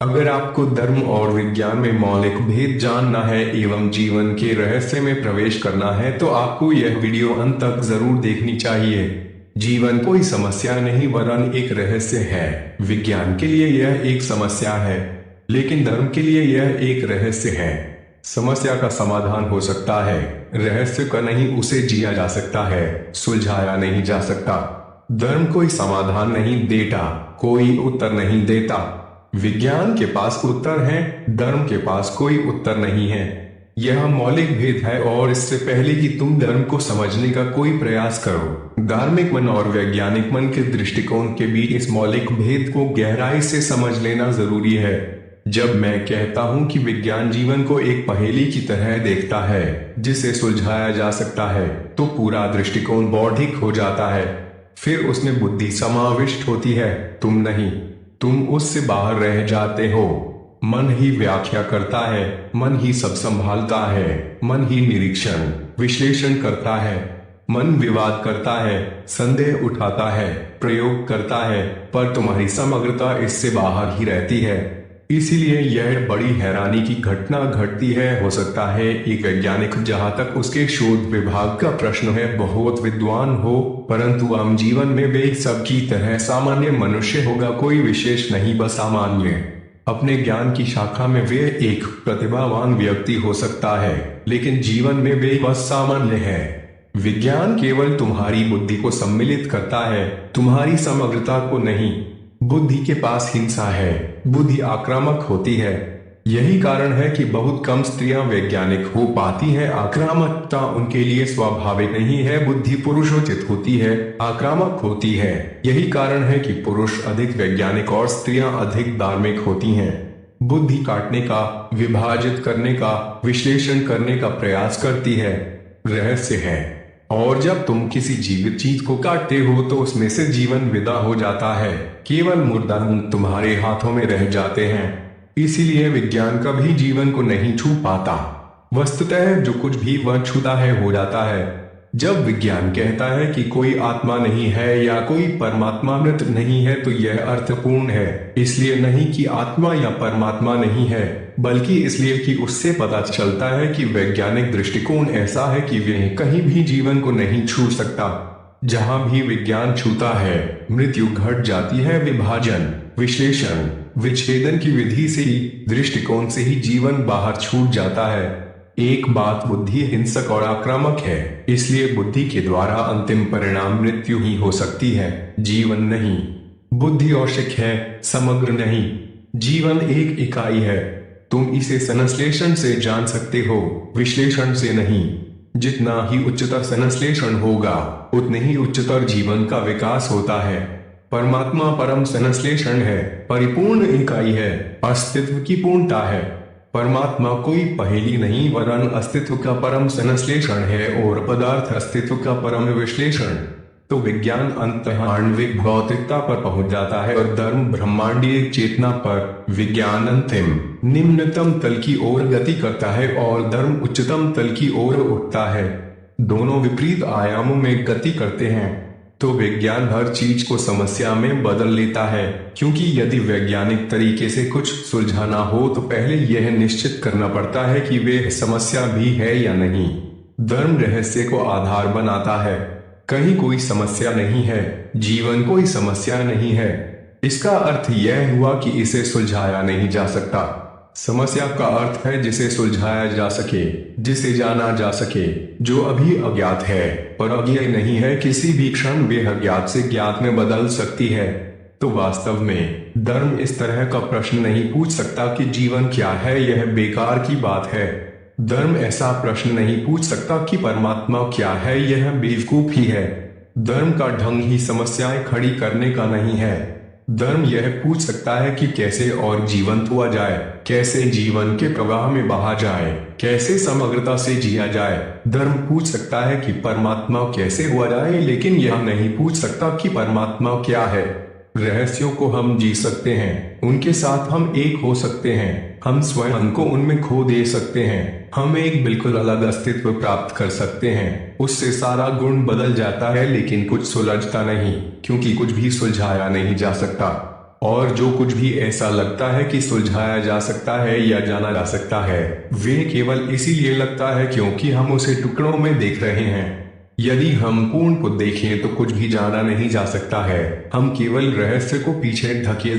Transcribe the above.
अगर आपको धर्म और विज्ञान में मौलिक भेद जानना है एवं जीवन के रहस्य में प्रवेश करना है तो आपको यह वीडियो अंत तक जरूर देखनी चाहिए। जीवन कोई समस्या नहीं वरन एक रहस्य है। विज्ञान के लिए यह एक समस्या है, लेकिन धर्म के लिए यह एक रहस्य है। समस्या का समाधान हो सकता है, रहस्य का नहीं। उसे जिया जा सकता है, सुलझाया नहीं जा सकता। धर्म कोई समाधान नहीं देता, कोई उत्तर नहीं देता। विज्ञान के पास उत्तर है, धर्म के पास कोई उत्तर नहीं है। यह मौलिक भेद है और इससे पहले कि तुम धर्म को समझने का कोई प्रयास करो, धार्मिक मन और वैज्ञानिक मन के दृष्टिकोण के बीच इस मौलिक भेद को गहराई से समझ लेना जरूरी है। जब मैं कहता हूं कि विज्ञान जीवन को एक पहेली की तरह देखता है जिसे सुलझाया जा सकता है, तो पूरा दृष्टिकोण बौद्धिक हो जाता है। फिर उसमें बुद्धि समाविष्ट होती है, तुम नहीं। तुम उससे बाहर रह जाते हो। मन ही व्याख्या करता है, मन ही सब संभालता है, मन ही निरीक्षण विश्लेषण करता है। मन विवाद करता है, संदेह उठाता है, प्रयोग करता है, पर तुम्हारी समग्रता इससे बाहर ही रहती है। इसीलिए यह बड़ी हैरानी की घटना घटती है। हो सकता है एक वैज्ञानिक, जहां तक उसके शोध विभाग का प्रश्न है, बहुत विद्वान हो, परंतु आम जीवन में वे सबकी तरह सामान्य मनुष्य होगा, कोई विशेष नहीं, बस सामान्य। अपने ज्ञान की शाखा में वे एक प्रतिभावान व्यक्ति हो सकता है, लेकिन जीवन में वे बस सामान्य है। विज्ञान केवल तुम्हारी बुद्धि को सम्मिलित करता है, तुम्हारी समग्रता को नहीं। बुद्धि के पास हिंसा है, बुद्धि आक्रामक होती है। यही कारण है कि बहुत कम स्त्रियां वैज्ञानिक हो पाती हैं। आक्रामकता उनके लिए स्वाभाविक नहीं है। बुद्धि पुरुषोचित होती है, आक्रामक होती है। यही कारण है कि पुरुष अधिक वैज्ञानिक और स्त्रियां अधिक धार्मिक होती हैं। बुद्धि काटने का, विभाजित करने का, विश्लेषण करने का प्रयास करती है, रहस्य है। और जब तुम किसी जीवित चीज को काटते हो तो उसमें से जीवन विदा हो जाता है, केवल मुर्दा तुम्हारे हाथों में रह जाते हैं। इसीलिए विज्ञान कभी जीवन को नहीं छू पाता। वस्तुतः जो कुछ भी वह छूता है हो जाता है। जब विज्ञान कहता है कि कोई आत्मा नहीं है या कोई परमात्मा मृत नहीं है, तो यह अर्थपूर्ण है। इसलिए नहीं कि आत्मा या परमात्मा नहीं है, बल्कि इसलिए कि उससे पता चलता है कि वैज्ञानिक दृष्टिकोण ऐसा है कि वह कहीं भी जीवन को नहीं छू सकता। जहां भी विज्ञान छूता है, मृत्यु घट जाती है। विभाजन, विश्लेषण, विच्छेदन की विधि से ही, दृष्टिकोण से ही जीवन बाहर छूट जाता है। एक बात, बुद्धि हिंसक और आक्रामक है, इसलिए बुद्धि के द्वारा अंतिम परिणाम मृत्यु ही हो सकती है, जीवन नहीं। बुद्धि औशिक है, समग्र नहीं। जीवन एक इकाई है। तुम इसे संश्लेषण से जान सकते हो, विश्लेषण से नहीं। जितना ही उच्चतर संश्लेषण होगा, उतने ही उच्चतर जीवन का विकास होता है। परमात्मा परम संश्लेषण है, परिपूर्ण इकाई है, अस्तित्व की पूर्णता है। परमात्मा कोई पहेली नहीं वरन अस्तित्व का परम संश्लेषण है और पदार्थ अस्तित्व का परम विश्लेषण। तो विज्ञान अंततः आणविक भौतिकता पर पहुंच जाता है और धर्म ब्रह्मांडीय चेतना पर। विज्ञान अंतिम निम्नतम तल की ओर गति करता है और धर्म उच्चतम तल की ओर उठता है। दोनों विपरीत आयामों में गति करते हैं। तो विज्ञान हर चीज को समस्या में बदल लेता है, क्योंकि यदि वैज्ञानिक तरीके से कुछ सुलझाना हो तो पहले यह निश्चित करना पड़ता है कि वे समस्या भी है या नहीं। धर्म रहस्य को आधार बनाता है। कहीं कोई समस्या नहीं है, जीवन कोई समस्या नहीं है। इसका अर्थ यह हुआ कि इसे सुलझाया नहीं जा सकता। समस्या का अर्थ है जिसे सुलझाया जा सके, जिसे जाना जा सके, जो अभी अज्ञात है पर अज्ञेय नहीं है। किसी भी क्षण वे अज्ञात से ज्ञात में बदल सकती है। तो वास्तव में धर्म इस तरह का प्रश्न नहीं पूछ सकता कि जीवन क्या है, यह बेकार की बात है। धर्म ऐसा प्रश्न नहीं पूछ सकता कि परमात्मा क्या है, यह बेवकूफी है। धर्म का ढंग ही समस्याएं खड़ी करने का नहीं है। धर्म यह पूछ सकता है कि कैसे और जीवंत हुआ जाए, कैसे जीवन के प्रवाह में बहा जाए, कैसे समग्रता से जिया जाए। धर्म पूछ सकता है कि परमात्मा कैसे हुआ जाए, लेकिन यह नहीं पूछ सकता कि परमात्मा क्या है। रहस्यों को हम जी सकते हैं, उनके साथ हम एक हो सकते हैं, हम स्वयं को उनमें खो दे सकते हैं, हम एक बिल्कुल अलग अस्तित्व प्राप्त कर सकते हैं। उससे सारा गुण बदल जाता है, लेकिन कुछ सुलझता नहीं, क्योंकि कुछ भी सुलझाया नहीं जा सकता। और जो कुछ भी ऐसा लगता है कि सुलझाया जा सकता है या जाना जा सकता है, वे केवल इसीलिए लगता है क्योंकि हम उसे टुकड़ों में देख रहे हैं। यदि हम पूर्ण को देखें तो कुछ भी जाना नहीं जा सकता है, हम केवल रहस्य को पीछे धकेल